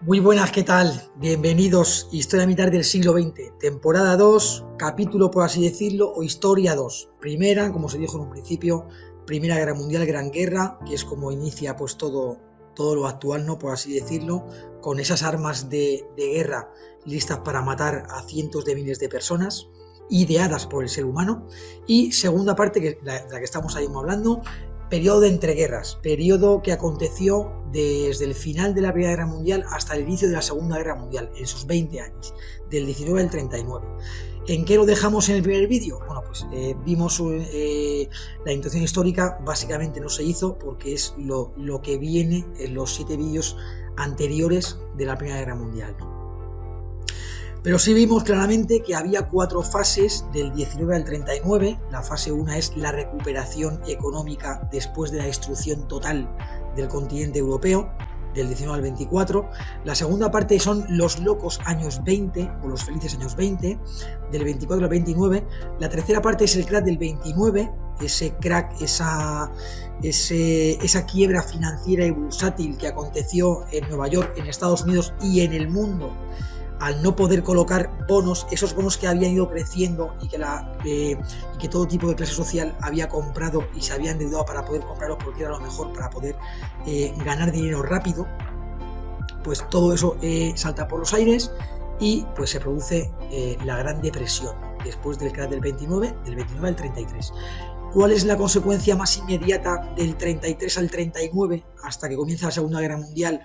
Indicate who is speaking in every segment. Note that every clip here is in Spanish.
Speaker 1: Muy buenas, ¿qué tal? Bienvenidos, Historia Militar del siglo XX, temporada 2, capítulo por así decirlo, o Historia 2. Primera, como se dijo en un principio, Primera Guerra Mundial, Gran Guerra, que es como inicia pues todo lo actual, ¿no? Por así decirlo, con esas armas de guerra listas para matar a cientos de miles de personas, ideadas por el ser humano. Y segunda parte, que la que estamos ahí hablando, periodo de entreguerras, periodo que aconteció desde el final de la Primera Guerra Mundial hasta el inicio de la Segunda Guerra Mundial, en sus 20 años, del 19 al 39. ¿En qué lo dejamos en el primer vídeo? Bueno, pues vimos la introducción histórica, básicamente no se hizo porque es lo que viene en los 7 vídeos anteriores de la Primera Guerra Mundial, ¿no? Pero sí vimos claramente que había 4 fases del 19 al 39. La fase 1 es la recuperación económica después de la destrucción total del continente europeo, del 19 al 24. La segunda parte son los locos años 20, o los felices años 20, del 24 al 29. La tercera parte es el crack del 29, ese crack, esa quiebra financiera y bursátil que aconteció en Nueva York, en Estados Unidos y en el mundo, al no poder colocar bonos, esos bonos que habían ido creciendo y que todo tipo de clase social había comprado y se había endeudado para poder comprarlos porque era lo mejor para poder ganar dinero rápido. Pues todo eso salta por los aires y pues se produce la Gran Depresión después del crack del 29 al 33. ¿Cuál es la consecuencia más inmediata del 33 al 39 hasta que comienza la Segunda Guerra Mundial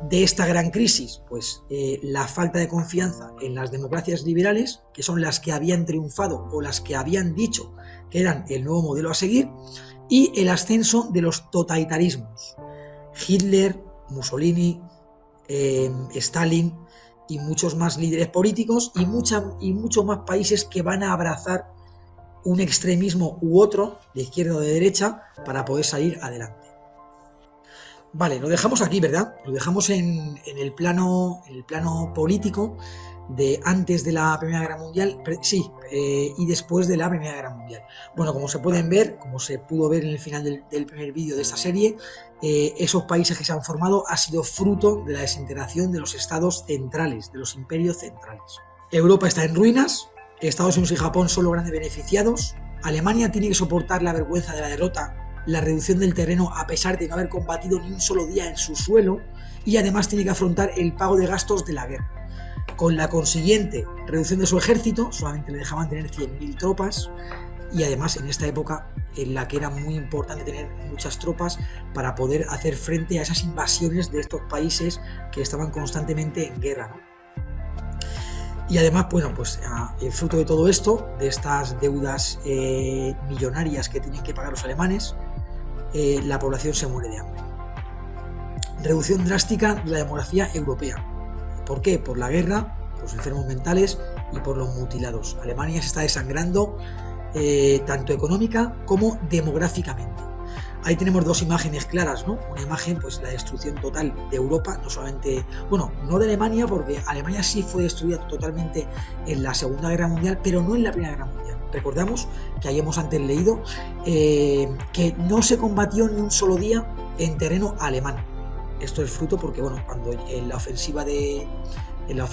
Speaker 1: de esta gran crisis? Pues la falta de confianza en las democracias liberales, que son las que habían triunfado o las que habían dicho que eran el nuevo modelo a seguir, y el ascenso de los totalitarismos. Hitler, Mussolini, Stalin y muchos más líderes políticos y muchos más países que van a abrazar un extremismo u otro, de izquierda o de derecha, para poder salir adelante. Vale, lo dejamos aquí, ¿verdad? Lo dejamos en el plano político de antes de la Primera Guerra Mundial, y después de la Primera Guerra Mundial. Bueno, como se pueden ver, como se pudo ver en el final del primer vídeo de esta serie, esos países que se han formado ha sido fruto de la desintegración de los estados centrales, de los imperios centrales. Europa está en ruinas. Estados Unidos y Japón son los grandes beneficiados. Alemania tiene que soportar la vergüenza de la derrota, la reducción del terreno a pesar de no haber combatido ni un solo día en su suelo, y además tiene que afrontar el pago de gastos de la guerra. Con la consiguiente reducción de su ejército, solamente le dejaban tener 100.000 tropas, y además en esta época en la que era muy importante tener muchas tropas para poder hacer frente a esas invasiones de estos países que estaban constantemente en guerra, ¿no? Y además, bueno, pues el fruto de todo esto, de estas deudas millonarias que tienen que pagar los alemanes, la población se muere de hambre. Reducción drástica de la demografía europea. ¿Por qué? Por la guerra, por los enfermos mentales y por los mutilados. Alemania se está desangrando tanto económica como demográficamente. Ahí tenemos 2 imágenes claras, ¿no? Una imagen, pues la destrucción total de Europa, no solamente, bueno, no de Alemania, porque Alemania sí fue destruida totalmente en la Segunda Guerra Mundial, pero no en la Primera Guerra Mundial. Recordamos que hayamos antes leído que no se combatió ni un solo día en terreno alemán. Esto es fruto porque, bueno, cuando en la ofensiva de los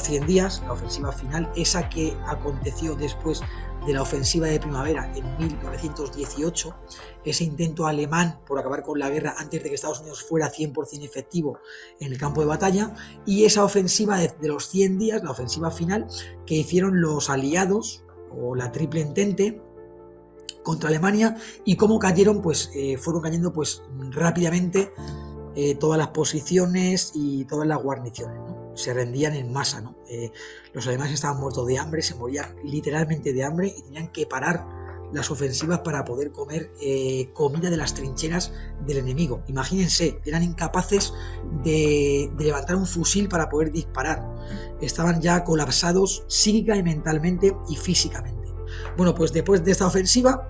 Speaker 1: 100 días, la ofensiva final, esa que aconteció después de la ofensiva de primavera en 1918, ese intento alemán por acabar con la guerra antes de que Estados Unidos fuera 100% efectivo en el campo de batalla, y esa ofensiva de los 100 días, la ofensiva final, que hicieron los aliados, o la Triple Entente, contra Alemania, y cómo cayeron, pues fueron cayendo pues rápidamente todas las posiciones y todas las guarniciones, ¿no? Se rendían en masa, ¿no? Los alemanes estaban muertos de hambre, se morían literalmente de hambre y tenían que parar las ofensivas para poder comer comida de las trincheras del enemigo. Imagínense, eran incapaces de levantar un fusil para poder disparar. Estaban ya colapsados psíquica y mentalmente y físicamente. Bueno, pues después de esta ofensiva,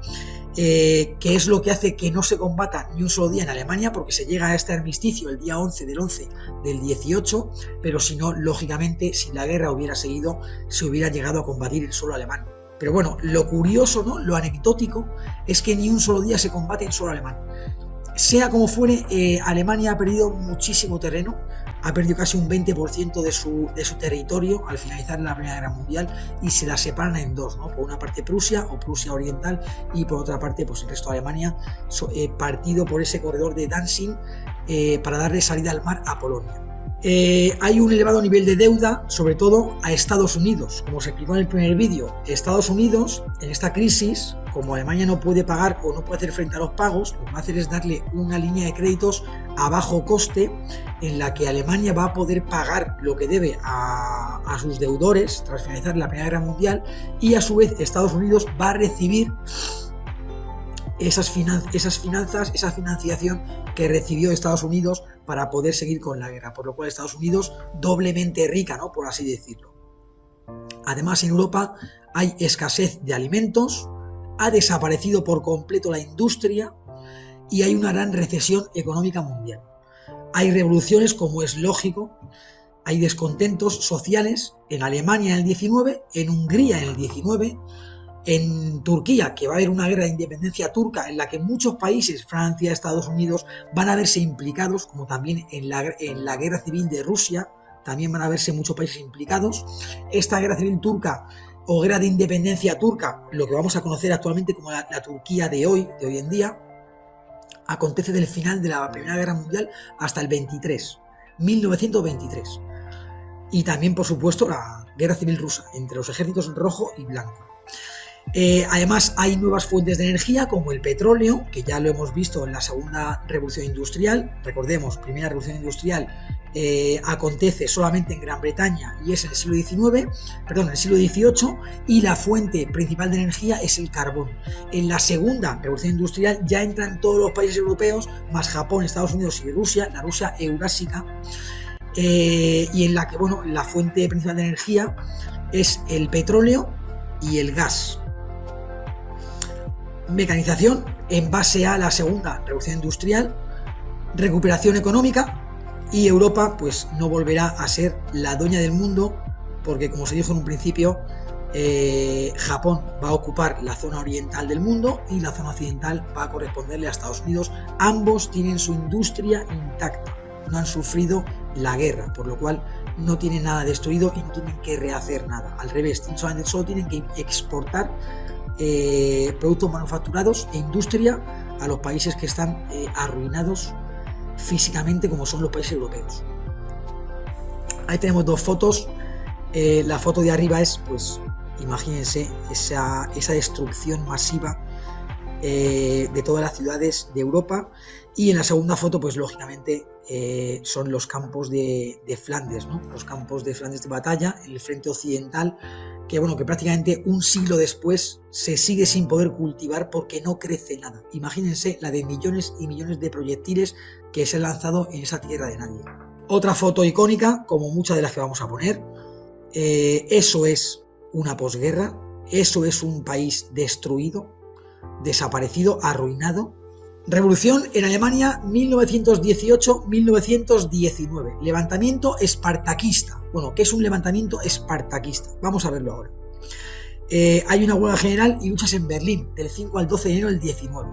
Speaker 1: que es lo que hace que no se combata ni un solo día en Alemania, porque se llega a este armisticio el día 11 del 11 del 18, pero si no, lógicamente, si la guerra hubiera seguido, se hubiera llegado a combatir el suelo alemán. Pero bueno, lo curioso, ¿no? Lo anecdótico es que ni un solo día se combate en suelo alemán. Sea como fuere, Alemania ha perdido muchísimo terreno, ha perdido casi un 20% de su territorio al finalizar la Primera Guerra Mundial, y se la separan en dos, ¿no? Por una parte Prusia o Prusia Oriental, y por otra parte pues el resto de Alemania, partido por ese corredor de Danzig, para darle salida al mar a Polonia. Hay un elevado nivel de deuda, sobre todo a Estados Unidos. Como se explicó en el primer vídeo, Estados Unidos en esta crisis, como Alemania no puede pagar o no puede hacer frente a los pagos, lo que va a hacer es darle una línea de créditos a bajo coste, en la que Alemania va a poder pagar lo que debe a sus deudores tras finalizar la Primera Guerra Mundial, y a su vez Estados Unidos va a recibir esa financiación que recibió Estados Unidos para poder seguir con la guerra, por lo cual Estados Unidos doblemente rica, ¿no? Por así decirlo. Además, en Europa hay escasez de alimentos, ha desaparecido por completo la industria y hay una gran recesión económica mundial. Hay revoluciones, como es lógico, hay descontentos sociales en Alemania en el 19, en Hungría en el 19, en Turquía, que va a haber una guerra de independencia turca en la que muchos países, Francia, Estados Unidos, van a verse implicados, como también en la guerra civil de Rusia, también van a verse muchos países implicados. Esta guerra civil turca o guerra de independencia turca, lo que vamos a conocer actualmente como la Turquía de hoy en día, acontece del final de la Primera Guerra Mundial hasta el 1923. Y también, por supuesto, la guerra civil rusa entre los ejércitos rojo y blanco. Además, hay nuevas fuentes de energía como el petróleo, que ya lo hemos visto en la segunda revolución industrial. Recordemos, primera revolución industrial acontece solamente en Gran Bretaña y es en el siglo XVIII, y la fuente principal de energía es el carbón. En la segunda revolución industrial ya entran todos los países europeos, más Japón, Estados Unidos y Rusia, la Rusia eurásica, y en la que, bueno, la fuente principal de energía es el petróleo y el gas. Mecanización en base a la segunda revolución industrial, recuperación económica, y Europa pues no volverá a ser la dueña del mundo, porque, como se dijo en un principio, Japón va a ocupar la zona oriental del mundo y la zona occidental va a corresponderle a Estados Unidos. Ambos tienen su industria intacta, no han sufrido la guerra, por lo cual no tienen nada destruido y no tienen que rehacer nada. Al revés, solo tienen que exportar productos manufacturados e industria a los países que están arruinados físicamente, como son los países europeos. Ahí tenemos dos fotos. La foto de arriba es, pues, imagínense esa destrucción masiva de todas las ciudades de Europa, y en la segunda foto, pues lógicamente, son los campos de Flandes, ¿no? Los campos de Flandes de batalla en el frente occidental, que, bueno, que prácticamente un siglo después se sigue sin poder cultivar porque no crece nada. Imagínense la de millones y millones de proyectiles que se han lanzado en esa tierra de nadie. Otra foto icónica, como muchas de las que vamos a poner, eso es una posguerra, eso es un país destruido, desaparecido, arruinado. Revolución en Alemania 1918-1919. Levantamiento espartaquista. Bueno, ¿qué es un levantamiento espartaquista? Vamos a verlo ahora. Hay una huelga general y luchas en Berlín del 5 al 12 de enero del 19.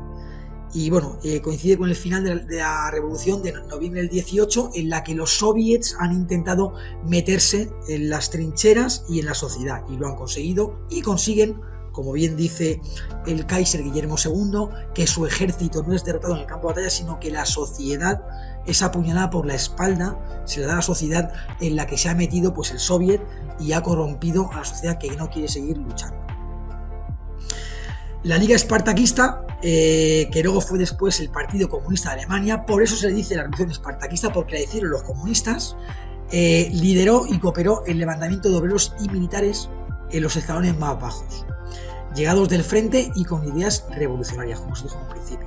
Speaker 1: Y bueno, coincide con el final de la revolución de noviembre del 18, en la que los soviets han intentado meterse en las trincheras y en la sociedad, y lo han conseguido, y consiguen, como bien dice el Kaiser Guillermo II, que su ejército no es derrotado en el campo de batalla, sino que la sociedad es apuñalada por la espalda, se le da a la sociedad en la que se ha metido, pues, el soviet, y ha corrompido a la sociedad que no quiere seguir luchando. La Liga Espartaquista, que luego fue después el Partido Comunista de Alemania, por eso se le dice la Revolución Espartaquista, porque la hicieron los comunistas, lideró y cooperó el levantamiento de obreros y militares en los escalones más bajos, llegados del frente y con ideas revolucionarias, como se dijo en un principio.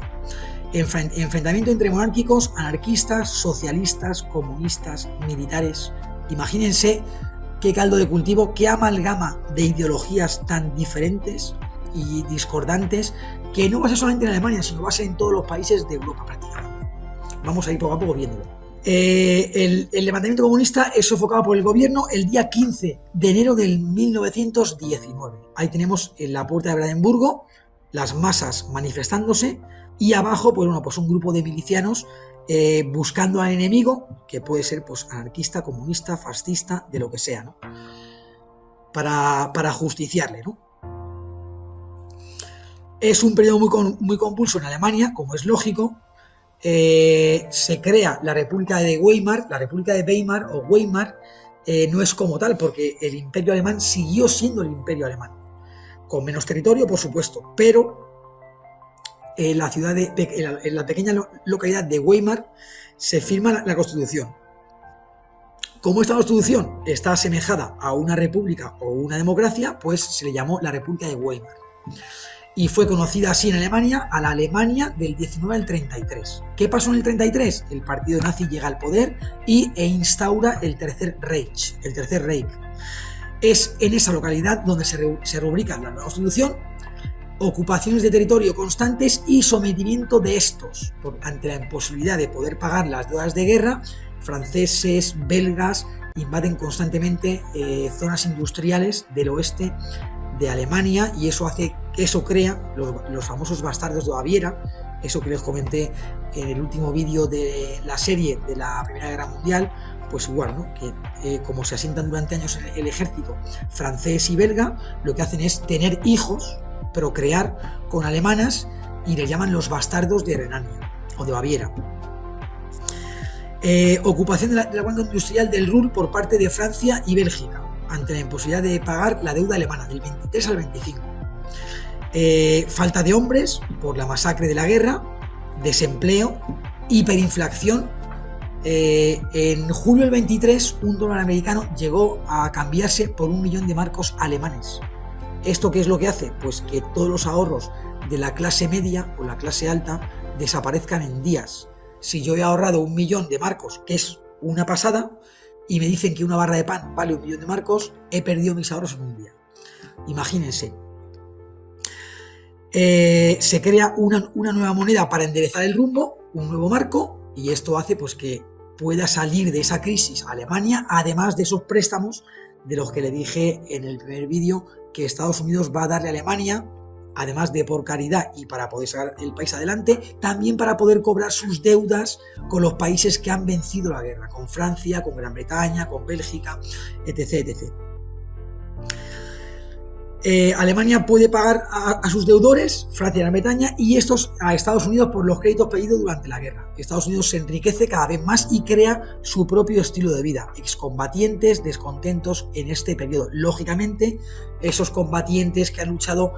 Speaker 1: Enfrentamiento entre monárquicos, anarquistas, socialistas, comunistas, militares. Imagínense qué caldo de cultivo, qué amalgama de ideologías tan diferentes y discordantes, que no va a ser solamente en Alemania, sino va a ser en todos los países de Europa prácticamente. Vamos a ir poco a poco viéndolo. El levantamiento comunista es sofocado por el gobierno el día 15 de enero del 1919. Ahí tenemos en la puerta de Brandenburgo las masas manifestándose, y abajo, pues bueno, pues un grupo de milicianos buscando al enemigo, que puede ser pues anarquista, comunista, fascista, de lo que sea, ¿no? Para justiciarle, ¿no? Es un periodo muy convulso en Alemania, como es lógico. Se crea la República de Weimar. La República de Weimar o Weimar no es como tal, porque el Imperio Alemán siguió siendo el Imperio Alemán, con menos territorio, por supuesto, pero en la pequeña localidad de Weimar se firma la Constitución. Como esta Constitución está asemejada a una república o una democracia, pues se le llamó la República de Weimar. Y fue conocida así en Alemania, a la Alemania del 19 al 33. ¿Qué pasó en el 33? El partido nazi llega al poder e instaura el Tercer Reich. Es en esa localidad donde se rubrica la nueva Constitución: ocupaciones de territorio constantes y sometimiento de estos. Ante la imposibilidad de poder pagar las deudas de guerra, franceses, belgas invaden constantemente zonas industriales del oeste de Alemania, y eso crea los famosos bastardos de Baviera, eso que les comenté en el último vídeo de la serie de la Primera Guerra Mundial. Pues igual, ¿no? Que como se asientan durante años en el ejército francés y belga, lo que hacen es tener hijos, procrear con alemanas, y les llaman los bastardos de Renania o de Baviera. Ocupación de la banda industrial del Ruhr por parte de Francia y Bélgica, ante la imposibilidad de pagar la deuda alemana del 23 al 25. Falta de hombres por la masacre de la guerra, desempleo, hiperinflación. En julio del 23, un dólar americano llegó a cambiarse por 1 millón de marcos alemanes. ¿Esto qué es lo que hace? Pues que todos los ahorros de la clase media o la clase alta desaparezcan en días. Si yo he ahorrado 1 millón de marcos, que es una pasada, y me dicen que una barra de pan vale 1 millón de marcos, he perdido mis ahorros en un día. Imagínense. Se crea una nueva moneda para enderezar el rumbo, un nuevo marco, y esto hace pues que pueda salir de esa crisis Alemania, además de esos préstamos de los que le dije en el primer vídeo que Estados Unidos va a darle a Alemania, además de por caridad y para poder sacar el país adelante, también para poder cobrar sus deudas con los países que han vencido la guerra, con Francia, con Gran Bretaña, con Bélgica, etc. etc. Alemania puede pagar a sus deudores, Francia y Gran Bretaña, y estos a Estados Unidos por los créditos pedidos durante la guerra. Estados Unidos se enriquece cada vez más y crea su propio estilo de vida. Excombatientes descontentos en este periodo. Lógicamente, esos combatientes que han luchado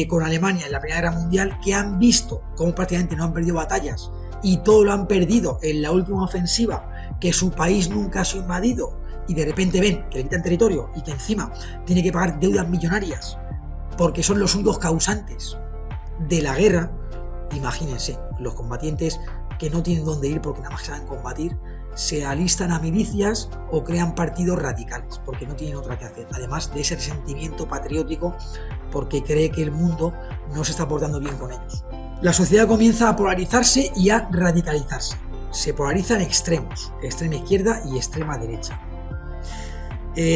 Speaker 1: con Alemania en la Primera Guerra Mundial, que han visto cómo prácticamente no han perdido batallas y todo lo han perdido en la última ofensiva, que su país nunca ha sido invadido, y de repente ven que le quitan territorio y que encima tiene que pagar deudas millonarias porque son los únicos causantes de la guerra. Imagínense, los combatientes que no tienen dónde ir porque nada más saben combatir, se alistan a milicias o crean partidos radicales porque no tienen otra que hacer, además de ese resentimiento patriótico porque cree que el mundo no se está portando bien con ellos. La sociedad comienza a polarizarse y a radicalizarse. Se polariza en extremos, extrema izquierda y extrema derecha.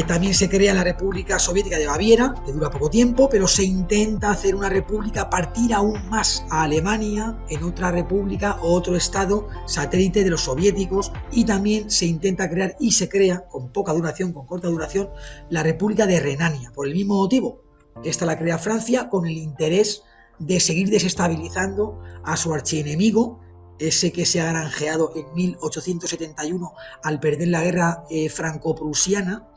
Speaker 1: También se crea la República Soviética de Baviera, que dura poco tiempo, pero se intenta hacer una república, partir aún más a Alemania en otra república o otro estado satélite de los soviéticos, y también se intenta crear y se crea, con poca duración, con corta duración, la República de Renania, por el mismo motivo. Esta la crea Francia con el interés de seguir desestabilizando a su archienemigo, ese que se ha granjeado en 1871 al perder la guerra franco-prusiana,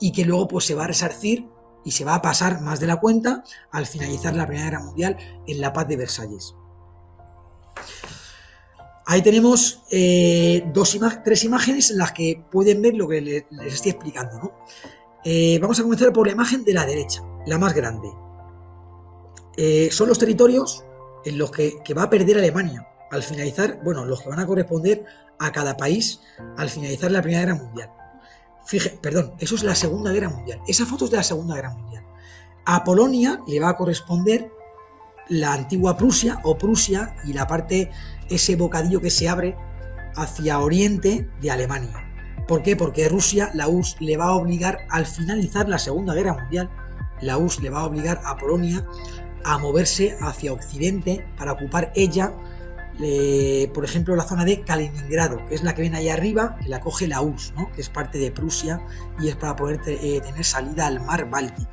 Speaker 1: y que luego pues se va a resarcir y se va a pasar más de la cuenta al finalizar la Primera Guerra Mundial en la Paz de Versalles. Ahí tenemos tres imágenes en las que pueden ver lo que les estoy explicando, ¿no? Vamos a comenzar por la imagen de la derecha, la más grande. Son los territorios en los que va a perder Alemania al finalizar, bueno, los que van a corresponder a cada país al finalizar la Primera Guerra Mundial. Perdón, eso es la Segunda Guerra Mundial. Esa foto es de la Segunda Guerra Mundial. A Polonia le va a corresponder la antigua Prusia o Prusia y la parte, ese bocadillo que se abre hacia oriente de Alemania. ¿Por qué? Porque Rusia, la URSS, le va a obligar al finalizar la Segunda Guerra Mundial, la URSS le va a obligar a Polonia a moverse hacia Occidente para ocupar ella, por ejemplo, la zona de Kaliningrado, que es la que ven ahí arriba, que la coge la URSS, ¿no? Que es parte de Prusia y es para poder tener salida al mar Báltico.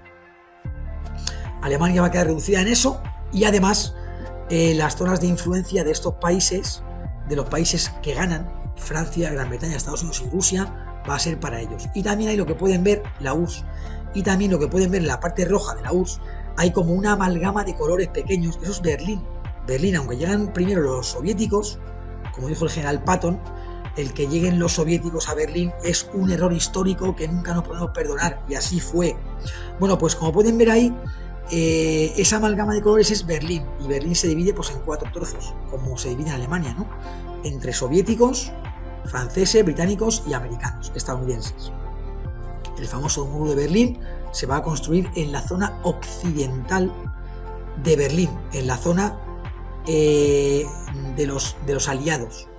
Speaker 1: Alemania va a quedar reducida en eso y además las zonas de influencia de estos países, de los países que ganan, Francia, Gran Bretaña, Estados Unidos y Rusia, va a ser para ellos. Y también hay lo que pueden ver la URSS y también lo que pueden ver en la parte roja de la URSS, hay como una amalgama de colores pequeños, eso es Berlín. Berlín, aunque llegan primero los soviéticos, como dijo el general Patton, el que lleguen los soviéticos a Berlín es un error histórico que nunca nos podemos perdonar, y así fue. Bueno, pues como pueden ver ahí, esa amalgama de colores es Berlín, y Berlín se divide pues en 4 trozos, como se divide en Alemania, ¿no? Entre soviéticos, franceses, británicos y americanos, estadounidenses. El famoso muro de Berlín se va a construir en la zona occidental de Berlín, en la zona de los aliados.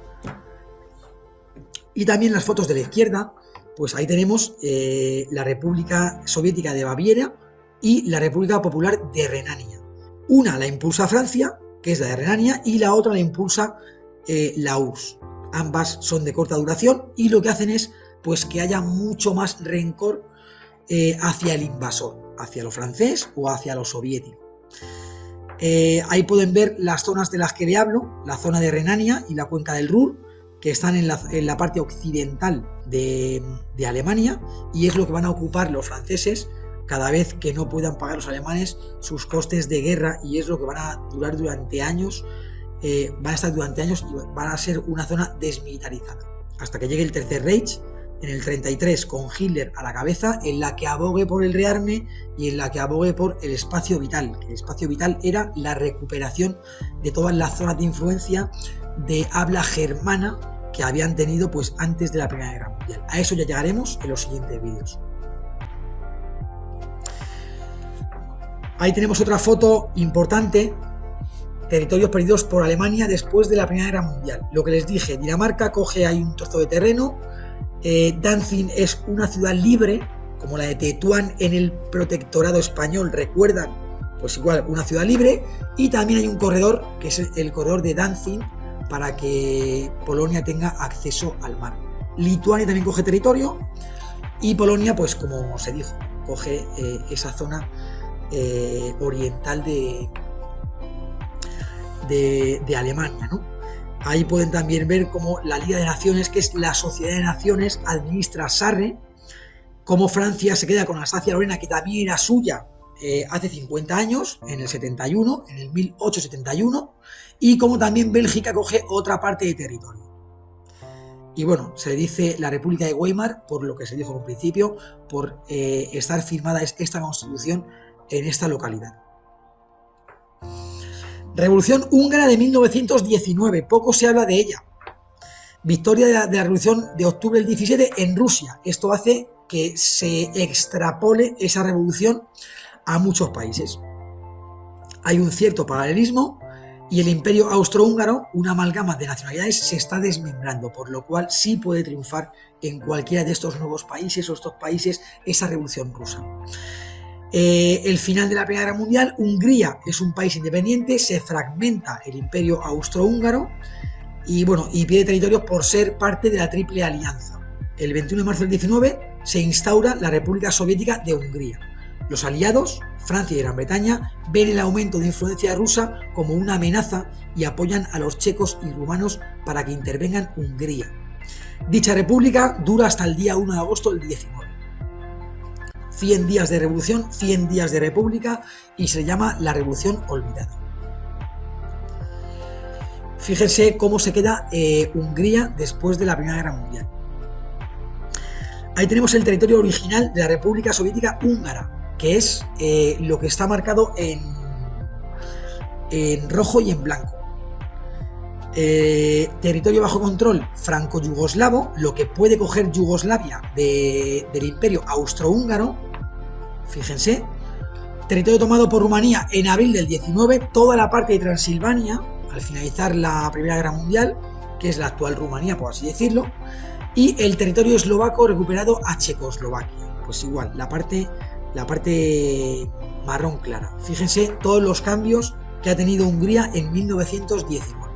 Speaker 1: Y también las fotos de la izquierda, pues ahí tenemos la República Soviética de Baviera y la República Popular de Renania. Una la impulsa Francia, que es la de Renania, y la otra la impulsa la URSS. Ambas son de corta duración y lo que hacen es pues que haya mucho más rencor hacia el invasor, hacia lo francés o hacia lo soviético. Ahí pueden ver las zonas de las que le hablo, la zona de Renania y la cuenca del Ruhr, que están en la parte occidental de Alemania, y es lo que van a ocupar los franceses cada vez que no puedan pagar los alemanes sus costes de guerra, y es lo que van a durar durante años, van a estar durante años y van a ser una zona desmilitarizada, hasta que llegue el Tercer Reich en el 33 con Hitler a la cabeza, en la que abogue por el rearme y en la que abogue por el espacio vital. El espacio vital era la recuperación de todas las zonas de influencia de habla germana que habían tenido pues antes de la Primera Guerra Mundial. A eso ya llegaremos en los siguientes vídeos. Ahí tenemos otra foto importante, territorios perdidos por Alemania después de la Primera Guerra Mundial. Lo que les dije, Dinamarca coge ahí un trozo de terreno, Danzig es una ciudad libre, como la de Tetuán en el protectorado español, recuerdan, pues igual una ciudad libre, y también hay un corredor, que es el corredor de Danzig, para que Polonia tenga acceso al mar. Lituania también coge territorio, y Polonia, pues como se dijo, coge esa zona oriental de Alemania, ¿no? Ahí pueden también ver cómo la Liga de Naciones, que es la Sociedad de Naciones, administra Sarre, cómo Francia se queda con Alsacia-Lorena, que también era suya hace 50 años, en el 71, en el 1871, y cómo también Bélgica coge otra parte de territorio. Y bueno, se le dice la República de Weimar, por lo que se dijo en un principio, por estar firmada esta constitución en esta localidad. Revolución húngara de 1919, poco se habla de ella. Victoria de la Revolución de octubre del 17 en Rusia. Esto hace que se extrapole esa revolución a muchos países. Hay un cierto paralelismo y el Imperio Austrohúngaro, una amalgama de nacionalidades, se está desmembrando, por lo cual sí puede triunfar en cualquiera de estos nuevos países o estos países esa revolución rusa. El final de la Primera Guerra Mundial, Hungría es un país independiente, se fragmenta el Imperio Austrohúngaro y bueno, y pierde territorios por ser parte de la Triple Alianza. El 21 de marzo del 19 se instaura la República Soviética de Hungría. Los aliados, Francia y Gran Bretaña, ven el aumento de influencia rusa como una amenaza y apoyan a los checos y rumanos para que intervengan Hungría. Dicha república dura hasta el día 1 de agosto del 19. 100 días de revolución, 100 días de república, y se llama la Revolución Olvidada. Fíjense cómo se queda Hungría después de la Primera Guerra Mundial. Ahí tenemos el territorio original de la República Soviética Húngara, que es lo que está marcado en rojo y en blanco. Territorio bajo control franco-yugoslavo, lo que puede coger Yugoslavia del Imperio Austrohúngaro. Fíjense, territorio tomado por Rumanía en abril del 19, toda la parte de Transilvania, al finalizar la Primera Guerra Mundial, que es la actual Rumanía, por así decirlo, y el territorio eslovaco recuperado a Checoslovaquia. Pues igual, la parte marrón clara. Fíjense todos los cambios que ha tenido Hungría en 1919.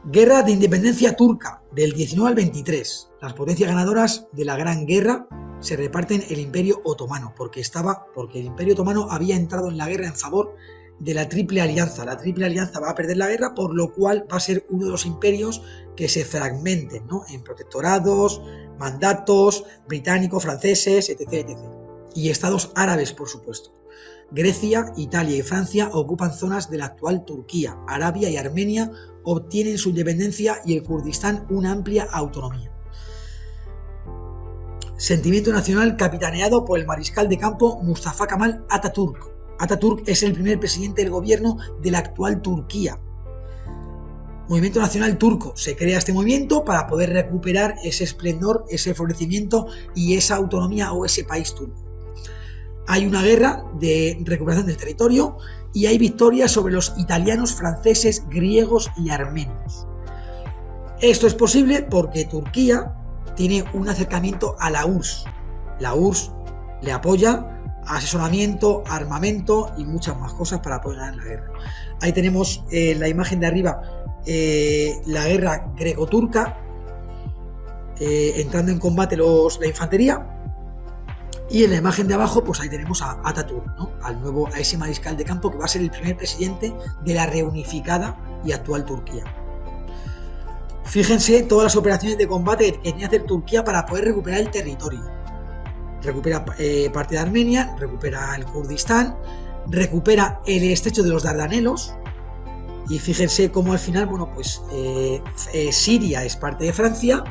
Speaker 1: Guerra de Independencia Turca, del 19 al 23. Las potencias ganadoras de la Gran Guerra se reparten el Imperio Otomano, porque el Imperio Otomano había entrado en la guerra en favor de la Triple Alianza. La Triple Alianza va a perder la guerra, por lo cual va a ser uno de los imperios que se fragmenten, ¿no?, en protectorados, mandatos, británicos, franceses, etc., etc. Y estados árabes, por supuesto. Grecia, Italia y Francia ocupan zonas de la actual Turquía. Arabia y Armenia obtienen su independencia y el Kurdistán una amplia autonomía. Sentimiento nacional capitaneado por el mariscal de campo Mustafa Kemal Atatürk. Atatürk es el primer presidente del gobierno de la actual Turquía. Movimiento Nacional Turco. Se crea este movimiento para poder recuperar ese esplendor, ese florecimiento y esa autonomía o ese país turco. Hay una guerra de recuperación del territorio y hay victorias sobre los italianos, franceses, griegos y armenios. Esto es posible porque Turquía tiene un acercamiento a la URSS. La URSS le apoya, asesoramiento, armamento y muchas más cosas para poder ganar la guerra. Ahí tenemos la imagen de arriba, la guerra greco-turca, entrando en combate la infantería. Y en la imagen de abajo, pues ahí tenemos a Atatürk, ¿no?, a ese mariscal de campo que va a ser el primer presidente de la reunificada y actual Turquía. Fíjense todas las operaciones de combate que tenía que hacer Turquía para poder recuperar el territorio. Recupera parte de Armenia, recupera el Kurdistán, recupera el estrecho de los Dardanelos. Y fíjense cómo al final, bueno, pues Siria es parte de Francia,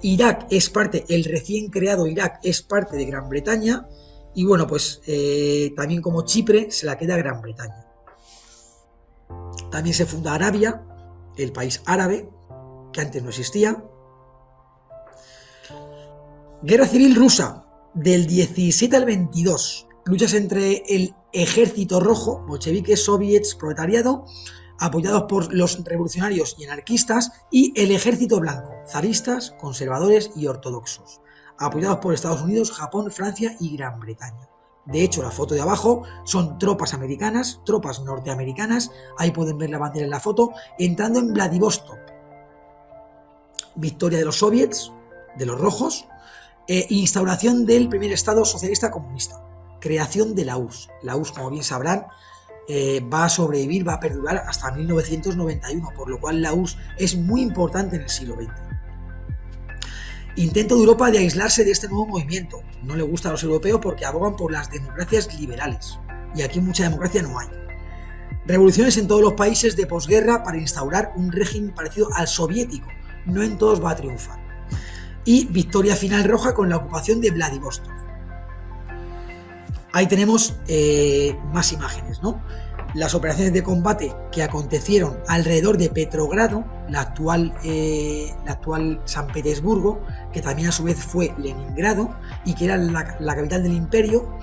Speaker 1: Irak es parte, el recién creado Irak es parte de Gran Bretaña, y bueno, pues también como Chipre se la queda Gran Bretaña. También se funda Arabia, el país árabe, que antes no existía. Guerra civil rusa, del 17 al 22. Luchas entre el ejército rojo, bolcheviques, soviets, proletariado, apoyados por los revolucionarios y anarquistas, y el ejército blanco, zaristas, conservadores y ortodoxos, apoyados por Estados Unidos, Japón, Francia y Gran Bretaña. De hecho, la foto de abajo son tropas americanas, tropas norteamericanas, ahí pueden ver la bandera en la foto, entrando en Vladivostok. Victoria de los soviets, de los rojos, instauración del primer Estado socialista comunista, creación de la URSS. La URSS, como bien sabrán, va a sobrevivir, va a perdurar hasta 1991, por lo cual la URSS es muy importante en el siglo XX. Intento de Europa de aislarse de este nuevo movimiento. No le gusta a los europeos porque abogan por las democracias liberales, y aquí mucha democracia no hay. Revoluciones en todos los países de posguerra para instaurar un régimen parecido al soviético. No en todos va a triunfar. Y victoria final roja con la ocupación de Vladivostok. Ahí tenemos más imágenes, ¿no? Las operaciones de combate que acontecieron alrededor de Petrogrado, la actual San Petersburgo, que también a su vez fue Leningrado y que era la capital del imperio.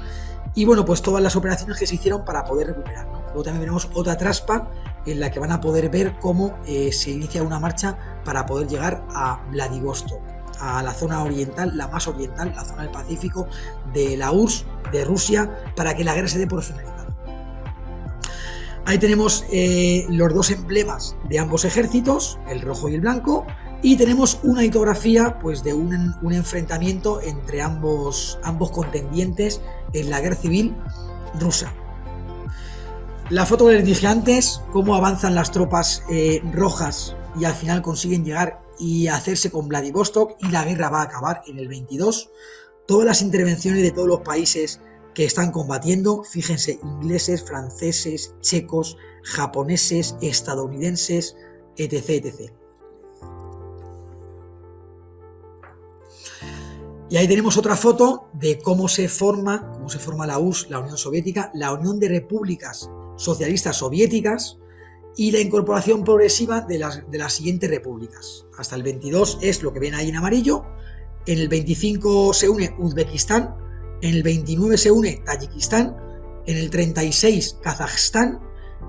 Speaker 1: Y bueno, pues todas las operaciones que se hicieron para poder recuperar, ¿no? Luego también veremos otra traspa en la que van a poder ver cómo se inicia una marcha para poder llegar a Vladivostok, a la zona oriental, la más oriental, la zona del Pacífico de la URSS, de Rusia, para que la guerra se dé por finalizada. Ahí tenemos los dos emblemas de ambos ejércitos, el rojo y el blanco, y tenemos una litografía, pues, de un enfrentamiento entre ambos contendientes en la guerra civil rusa. La foto que les dije antes, cómo avanzan las tropas rojas y al final consiguen llegar y hacerse con Vladivostok, y la guerra va a acabar en el 22. Todas las intervenciones de todos los países que están combatiendo, fíjense, ingleses, franceses, checos, japoneses, estadounidenses, etc., etc. Y ahí tenemos otra foto de cómo se forma la URSS, la Unión Soviética, la Unión de Repúblicas Socialistas Soviéticas, y la incorporación progresiva de las siguientes repúblicas. Hasta el 22 es lo que ven ahí en amarillo. En el 25 se une Uzbekistán, en el 29 se une Tayikistán, en el 36 Kazajstán,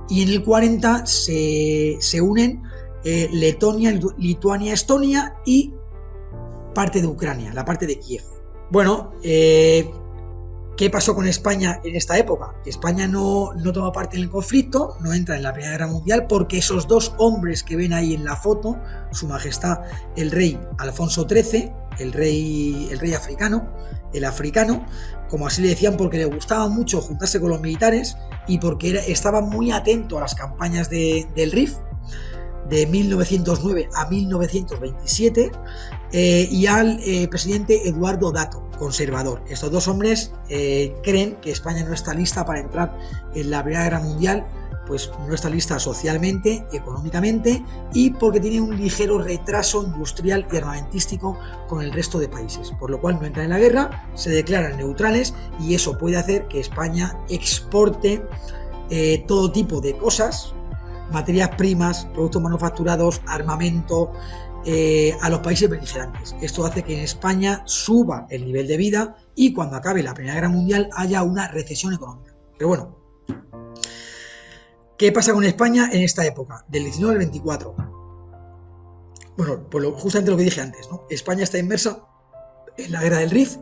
Speaker 1: y en el 40 se unen Letonia, Lituania, Estonia y parte de Ucrania, la parte de Kiev. Bueno, ¿Qué pasó con España en esta época? España no toma parte en el conflicto, no entra en la Primera Guerra Mundial, porque esos dos hombres que ven ahí en la foto, Su Majestad el rey Alfonso XIII, el rey africano, el africano, como así le decían, porque le gustaba mucho juntarse con los militares y porque estaba muy atento a las campañas del RIF, de 1909 a 1927, y al presidente Eduardo Dato, conservador. Estos dos hombres creen que España no está lista para entrar en la Primera Guerra Mundial, pues no está lista socialmente, económicamente, y porque tiene un ligero retraso industrial y armamentístico con el resto de países, por lo cual no entran en la guerra, se declaran neutrales, y eso puede hacer que España exporte todo tipo de cosas, materias primas, productos manufacturados, armamento, a los países beligerantes. Esto hace que en España suba el nivel de vida y cuando acabe la Primera Guerra Mundial haya una recesión económica. Pero bueno, ¿qué pasa con España en esta época? Del 19 al 24. Bueno, pues justamente lo que dije antes, ¿no? España está inmersa en la guerra del Rif,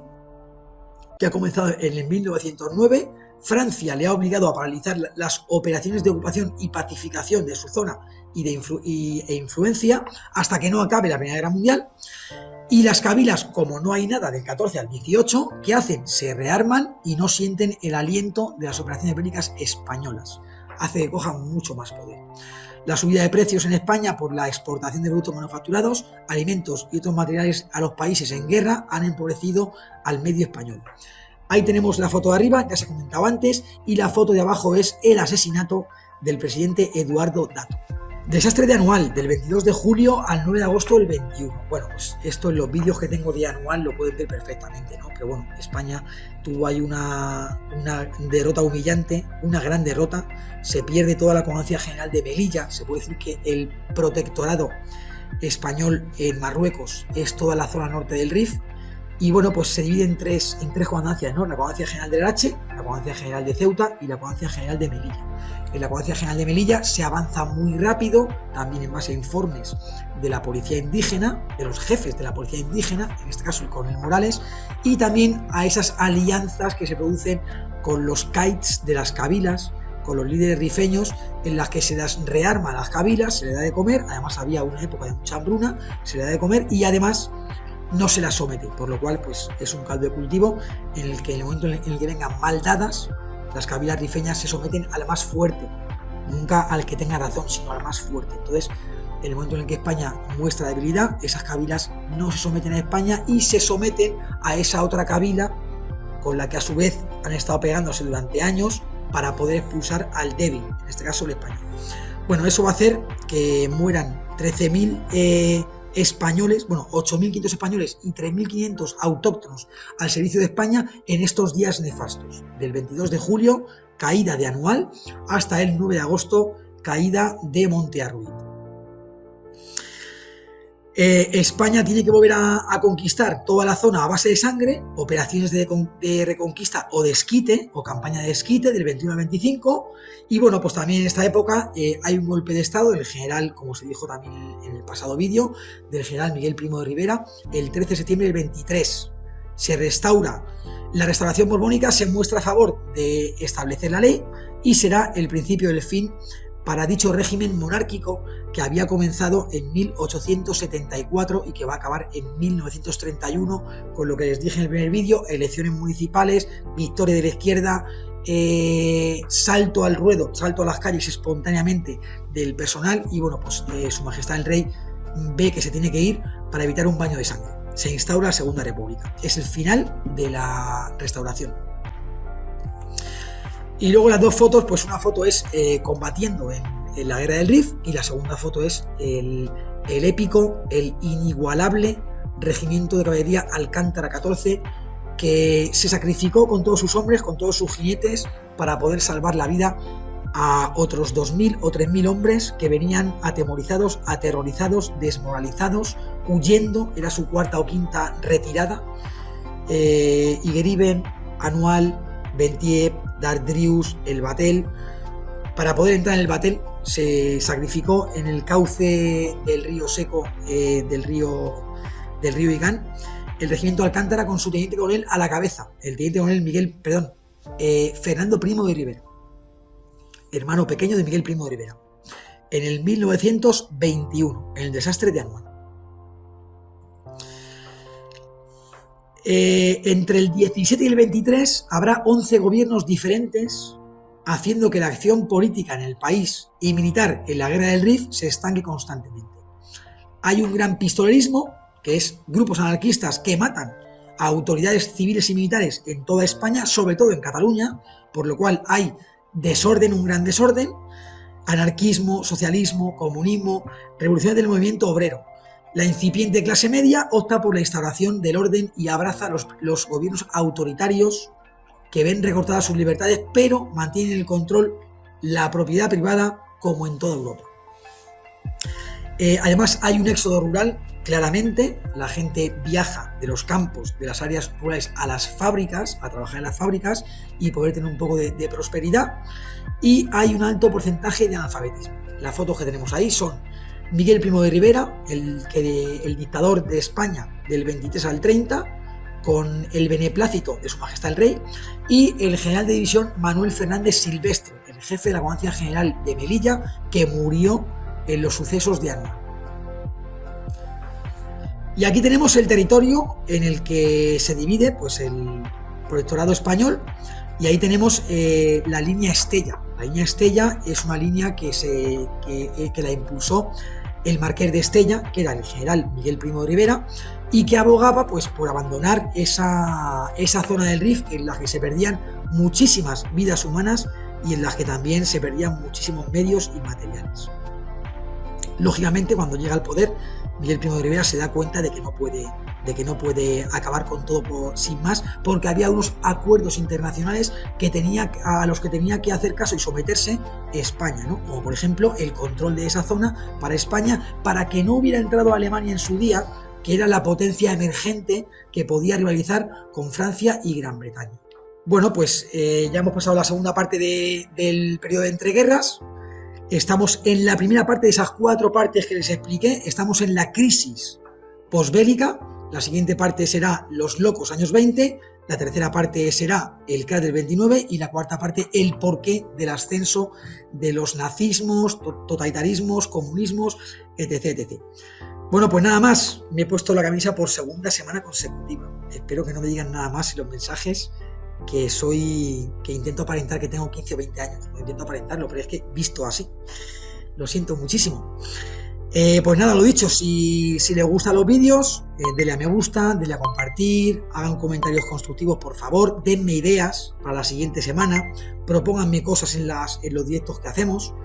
Speaker 1: que ha comenzado en el 1909. Francia le ha obligado a paralizar las operaciones de ocupación y pacificación de su zona e influencia hasta que no acabe la Primera Guerra Mundial. Y las cabilas, como no hay nada del 14 al 18, ¿qué hacen? Se rearman y no sienten el aliento de las operaciones bélicas españolas. Hace que cojan mucho más poder. La subida de precios en España por la exportación de productos manufacturados, alimentos y otros materiales a los países en guerra han empobrecido al medio español. Ahí tenemos la foto de arriba, ya se comentaba antes, y la foto de abajo es el asesinato del presidente Eduardo Dato. Desastre de Anual, del 22 de julio al 9 de agosto del 21. Bueno, pues esto en los vídeos que tengo de Anual lo pueden ver perfectamente, ¿no? Pero bueno, España tuvo ahí una derrota humillante, una gran derrota. Se pierde toda la Comandancia General de Melilla. Se puede decir que el protectorado español en Marruecos es toda la zona norte del Rif. Y bueno, pues se divide en tres comandancias, ¿no? La Comandancia General del H, la Comandancia General de Ceuta y la Comandancia General de Melilla. En la Comandancia General de Melilla se avanza muy rápido, también en base a informes de la policía indígena, de los jefes de la policía indígena, en este caso el coronel Morales, y también a esas alianzas que se producen con los kites de las cabilas, con los líderes rifeños, en las que se las rearma a las cabilas, se le da de comer, además había una época de mucha hambruna, se le da de comer y además no se las somete, por lo cual pues es un caldo de cultivo en el que en el momento en el que vengan mal dadas, las cabilas rifeñas se someten al más fuerte, nunca al que tenga razón, sino al más fuerte. Entonces, en el momento en el que España muestra debilidad, esas cabilas no se someten a España y se someten a esa otra cabila con la que a su vez han estado pegándose durante años para poder expulsar al débil, en este caso el español. Bueno, eso va a hacer que mueran 13.000 españoles, bueno, 8.500 españoles y 3.500 autóctonos al servicio de España en estos días nefastos. Del 22 de julio, caída de Anual, hasta el 9 de agosto, caída de Monte Arruit. España tiene que volver a conquistar toda la zona a base de sangre, operaciones de reconquista o desquite, o campaña de desquite del 21 al 25, y bueno, pues también en esta época hay un golpe de estado del general, como se dijo también en el pasado vídeo, del general Miguel Primo de Rivera, el 13 de septiembre del 23. Se restaura, la restauración borbónica se muestra a favor de establecer la ley y será el principio del fin para dicho régimen monárquico que había comenzado en 1874 y que va a acabar en 1931, con lo que les dije en el primer vídeo, elecciones municipales, victoria de la izquierda, salto al ruedo, salto a las calles espontáneamente del personal y bueno, pues Su Majestad el Rey ve que se tiene que ir para evitar un baño de sangre. Se instaura la Segunda República. Es el final de la restauración. Y luego las dos fotos, pues una foto es combatiendo en la guerra del Rif y la segunda foto es el épico, el inigualable regimiento de caballería Alcántara 14 que se sacrificó con todos sus hombres, con todos sus jinetes para poder salvar la vida a otros 2.000 o 3.000 hombres que venían atemorizados, aterrorizados, desmoralizados, huyendo, era su cuarta o quinta retirada. Igeriben, Anual, Bentiep, Dardrius, el Batel. Para poder entrar en el Batel se sacrificó en el cauce del río seco del río Igán el regimiento Alcántara con su teniente coronel a la cabeza, el teniente coronel Fernando Primo de Rivera, hermano pequeño de Miguel Primo de Rivera, en el 1921, en el desastre de Anual. Entre el 17 y el 23 habrá 11 gobiernos diferentes, haciendo que la acción política en el país y militar en la guerra del Rif se estanque constantemente. Hay un gran pistolerismo, que es grupos anarquistas que matan a autoridades civiles y militares en toda España, sobre todo en Cataluña, por lo cual hay desorden, un gran desorden, anarquismo, socialismo, comunismo, revoluciones del movimiento obrero. La incipiente clase media opta por la instauración del orden y abraza los gobiernos autoritarios que ven recortadas sus libertades, pero mantienen el control, la propiedad privada, como en toda Europa. Además, hay un éxodo rural, claramente. La gente viaja de los campos, de las áreas rurales a las fábricas, a trabajar en las fábricas y poder tener un poco de prosperidad. Y hay un alto porcentaje de analfabetismo. Las fotos que tenemos ahí son Miguel Primo de Rivera, el dictador de España del 23 al 30, con el beneplácito de Su Majestad el Rey, y el general de división Manuel Fernández Silvestre, el jefe de la Comandancia General de Melilla, que murió en los sucesos de Anual. Y aquí tenemos el territorio en el que se divide pues, el protectorado español, y ahí tenemos la línea Estella. La línea Estella es una línea que la impulsó el marqués de Estella, que era el general Miguel Primo de Rivera, y que abogaba pues, por abandonar esa zona del Rif en la que se perdían muchísimas vidas humanas y en las que también se perdían muchísimos medios y materiales. Lógicamente, cuando llega al poder, Miguel Primo de Rivera se da cuenta de que no puede acabar con todo sin más, porque había unos acuerdos internacionales a los que tenía que hacer caso y someterse España, ¿no? Como por ejemplo el control de esa zona para España, para que no hubiera entrado Alemania en su día, que era la potencia emergente que podía rivalizar con Francia y Gran Bretaña. Bueno, pues ya hemos pasado la segunda parte del periodo de entreguerras. Estamos en la primera parte de esas 4 partes que les expliqué. Estamos en la crisis posbélica. La siguiente parte será los locos años 20. La tercera parte será el crack del 29. Y la cuarta parte, el porqué del ascenso de los nazismos, totalitarismos, comunismos, etc, etc. Bueno, pues nada más. Me he puesto la camisa por segunda semana consecutiva. Espero que no me digan nada más en los mensajes, que intento aparentar que tengo 15 o 20 años. No intento aparentarlo, pero es que visto así. Lo siento muchísimo. Pues nada, lo dicho, si les gustan los vídeos, denle a me gusta, denle a compartir, hagan comentarios constructivos, por favor, denme ideas para la siguiente semana, propónganme cosas en los directos que hacemos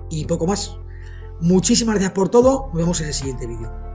Speaker 1: y poco más. Muchísimas gracias por todo, nos vemos en el siguiente vídeo.